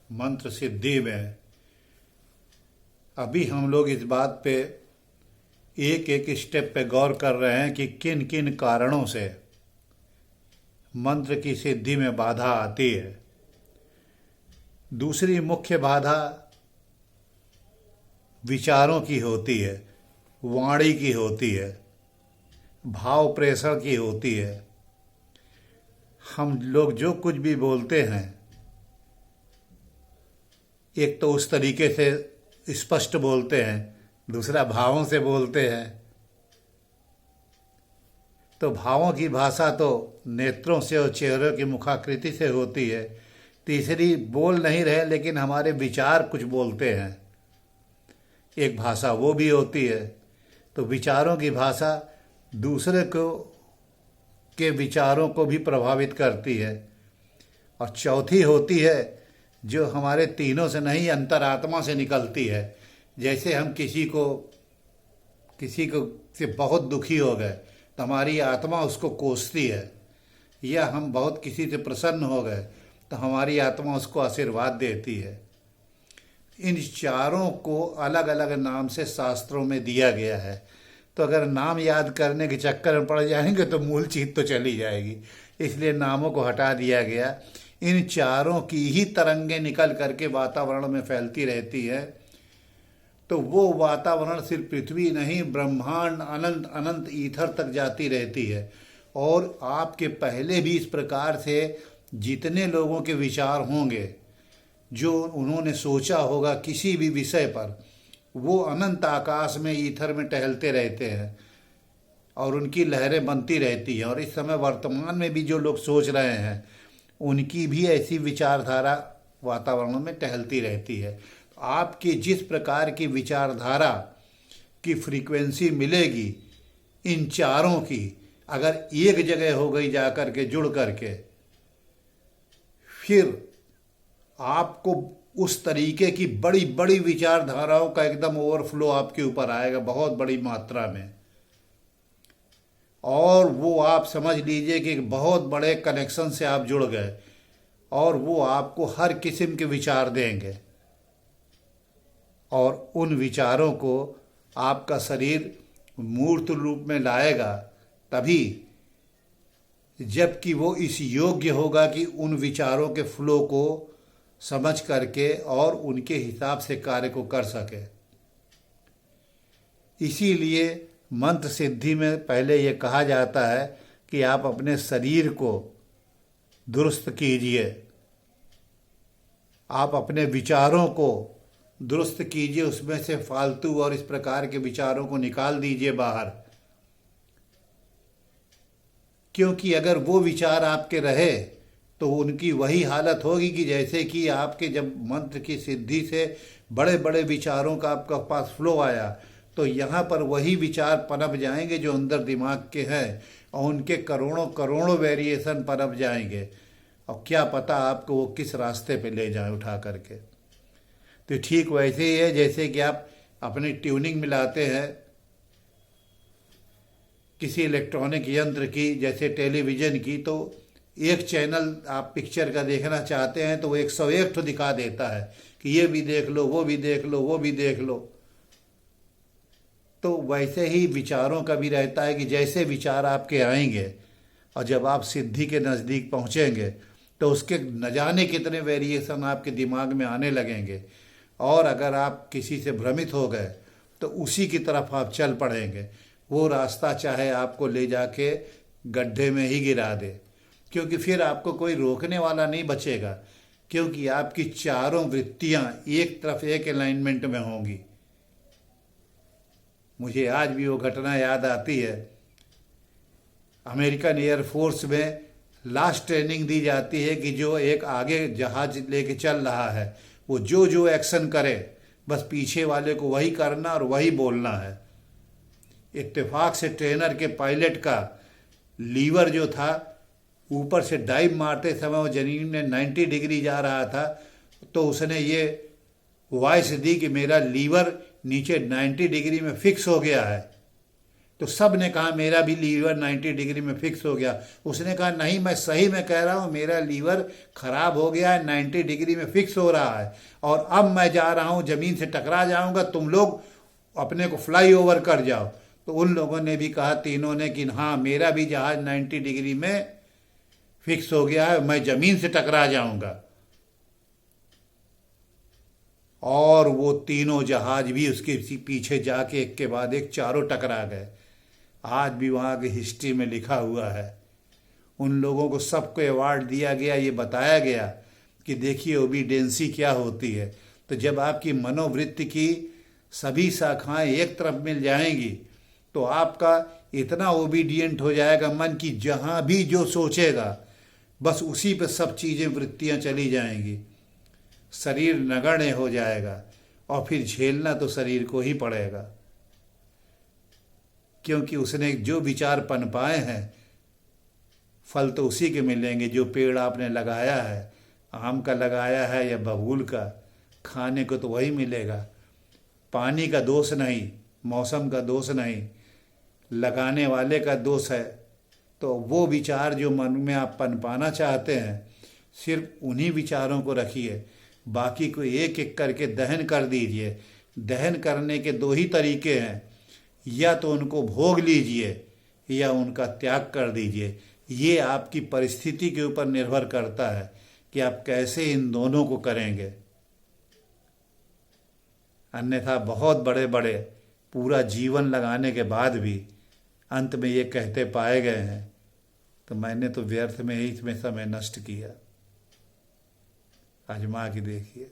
मंत्र सिद्धि में अभी हम लोग इस बात पे एक एक स्टेप पे गौर कर रहे हैं कि किन किन कारणों से मंत्र की सिद्धि में बाधा आती है। दूसरी मुख्य बाधा विचारों की होती है, वाणी की होती है, भाव प्रेषण की होती है। हम लोग जो कुछ भी बोलते हैं, एक तो उस तरीके से स्पष्ट बोलते हैं, दूसरा भावों से बोलते हैं। तो भावों की भाषा तो नेत्रों से और चेहरे की मुखाकृति से होती है। तीसरी बोल नहीं रहे लेकिन हमारे विचार कुछ बोलते हैं, एक भाषा वो भी होती है। तो विचारों की भाषा दूसरे को के विचारों को भी प्रभावित करती है। और चौथी होती है जो हमारे तीनों से नहीं, अंतरात्मा से निकलती है। जैसे हम किसी को से बहुत दुखी हो गए तो हमारी आत्मा उसको कोसती है, या हम बहुत किसी से प्रसन्न हो गए तो हमारी आत्मा उसको आशीर्वाद देती है। इन चारों को अलग अलग नाम से शास्त्रों में दिया गया है। तो अगर नाम याद करने के चक्कर में पड़ जाएंगे तो मूल चीज तो चली जाएगी, इसलिए नामों को हटा दिया गया। इन चारों की ही तरंगें निकल करके वातावरण में फैलती रहती है। तो वो वातावरण सिर्फ पृथ्वी नहीं, ब्रह्मांड अनंत अनंत ईथर तक जाती रहती है। और आपके पहले भी इस प्रकार से जितने लोगों के विचार होंगे, जो उन्होंने सोचा होगा किसी भी विषय पर, वो अनंत आकाश में ईथर में टहलते रहते हैं और उनकी लहरें बनती रहती हैं। और इस समय वर्तमान में भी जो लोग सोच रहे हैं, उनकी भी ऐसी विचारधारा वातावरण में टहलती रहती है। आपकी जिस प्रकार की विचारधारा की फ्रीक्वेंसी मिलेगी, इन चारों की अगर एक जगह हो गई जाकर के जुड़ करके, फिर आपको उस तरीके की बड़ी बड़ी विचारधाराओं का एकदम ओवरफ्लो आपके ऊपर आएगा, बहुत बड़ी मात्रा में। और वो आप समझ लीजिए कि बहुत बड़े कनेक्शन से आप जुड़ गए, और वो आपको हर किस्म के विचार देंगे। और उन विचारों को आपका शरीर मूर्त रूप में लाएगा तभी, जबकि वो इस योग्य होगा कि उन विचारों के फ्लो को समझ करके और उनके हिसाब से कार्य को कर सके। इसीलिए मंत्र सिद्धि में पहले ये कहा जाता है कि आप अपने शरीर को दुरुस्त कीजिए, आप अपने विचारों को दुरुस्त कीजिए, उसमें से फालतू और इस प्रकार के विचारों को निकाल दीजिए बाहर। क्योंकि अगर वो विचार आपके रहे तो उनकी वही हालत होगी कि जैसे कि आपके जब मंत्र की सिद्धि से बड़े बड़े विचारों का आपका पास फ्लो आया, तो यहाँ पर वही विचार पनप जाएंगे जो अंदर दिमाग के हैं, और उनके करोड़ों करोड़ों वेरिएशन पनप जाएंगे। और क्या पता आपको वो किस रास्ते पे ले जाए उठा करके। तो ठीक वैसे ही है जैसे कि आप अपनी ट्यूनिंग मिलाते हैं किसी इलेक्ट्रॉनिक यंत्र की, जैसे टेलीविज़न की। तो एक चैनल आप पिक्चर का देखना चाहते हैं तो वो 101 तो दिखा देता है कि ये भी देख लो, वो भी देख लो, वो भी देख लो। तो वैसे ही विचारों का भी रहता है कि जैसे विचार आपके आएंगे और जब आप सिद्धि के नज़दीक पहुंचेंगे तो उसके न जाने कितने वेरिएशन आपके दिमाग में आने लगेंगे। और अगर आप किसी से भ्रमित हो गए तो उसी की तरफ आप चल पड़ेंगे। वो रास्ता चाहे आपको ले जाके गड्ढे में ही गिरा दे, क्योंकि फिर आपको कोई रोकने वाला नहीं बचेगा, क्योंकि आपकी चारों वृत्तियां एक तरफ एक अलाइनमेंट में होंगी। मुझे आज भी वो घटना याद आती है। अमेरिकन एयरफोर्स में लास्ट ट्रेनिंग दी जाती है कि जो एक आगे जहाज लेके चल रहा है, वो जो जो एक्शन करे बस पीछे वाले को वही करना और वही बोलना है। इत्तेफाक से ट्रेनर के पायलट का लीवर जो था, ऊपर से डाइव मारते समय वो जमीन में 90 डिग्री जा रहा था, तो उसने ये वॉइस दी कि मेरा लीवर नीचे 90 डिग्री में फिक्स हो गया है। तो सब ने कहा मेरा भी लीवर 90 डिग्री में फिक्स हो गया। उसने कहा नहीं, मैं सही में कह रहा हूँ, मेरा लीवर खराब हो गया है, 90 डिग्री में फिक्स हो रहा है, और अब मैं जा रहा हूँ, जमीन से टकरा जाऊंगा, तुम लोग अपने को फ्लाई ओवर कर जाओ। तो उन लोगों ने भी कहा, तीनों ने, कि हाँ मेरा भी जहाज 90 डिग्री में फिक्स हो गया है, मैं जमीन से टकरा जाऊंगा। और वो तीनों जहाज भी उसके पीछे जाके एक के बाद एक चारों टकरा गए। आज भी वहाँ की हिस्ट्री में लिखा हुआ है। उन लोगों को सबको अवार्ड दिया गया, ये बताया गया कि देखिए ओबीडेंसी क्या होती है। तो जब आपकी मनोवृत्ति की सभी शाखाएं एक तरफ मिल जाएंगी तो आपका इतना ओबीडियंट हो जाएगा मन की जहाँ भी जो सोचेगा बस उसी पे सब चीज़ें वृत्तियाँ चली जाएंगी, शरीर नगण्य हो जाएगा, और फिर झेलना तो शरीर को ही पड़ेगा, क्योंकि उसने जो विचार पनपाए हैं फल तो उसी के मिलेंगे। जो पेड़ आपने लगाया है, आम का लगाया है या बबूल का, खाने को तो वही मिलेगा। पानी का दोष नहीं, मौसम का दोष नहीं, लगाने वाले का दोष है। तो वो विचार जो मन में आप पनपाना चाहते हैं, सिर्फ उन्हीं विचारों को रखिए, बाकी को एक एक करके दहन कर दीजिए। दहन करने के दो ही तरीके हैं, या तो उनको भोग लीजिए या उनका त्याग कर दीजिए। ये आपकी परिस्थिति के ऊपर निर्भर करता है कि आप कैसे इन दोनों को करेंगे। अन्यथा बहुत बड़े बड़े पूरा जीवन लगाने के बाद भी अंत में ये कहते पाए गए हैं तो मैंने तो व्यर्थ में ही इसमें समय नष्ट किया। आजमा के देखिए।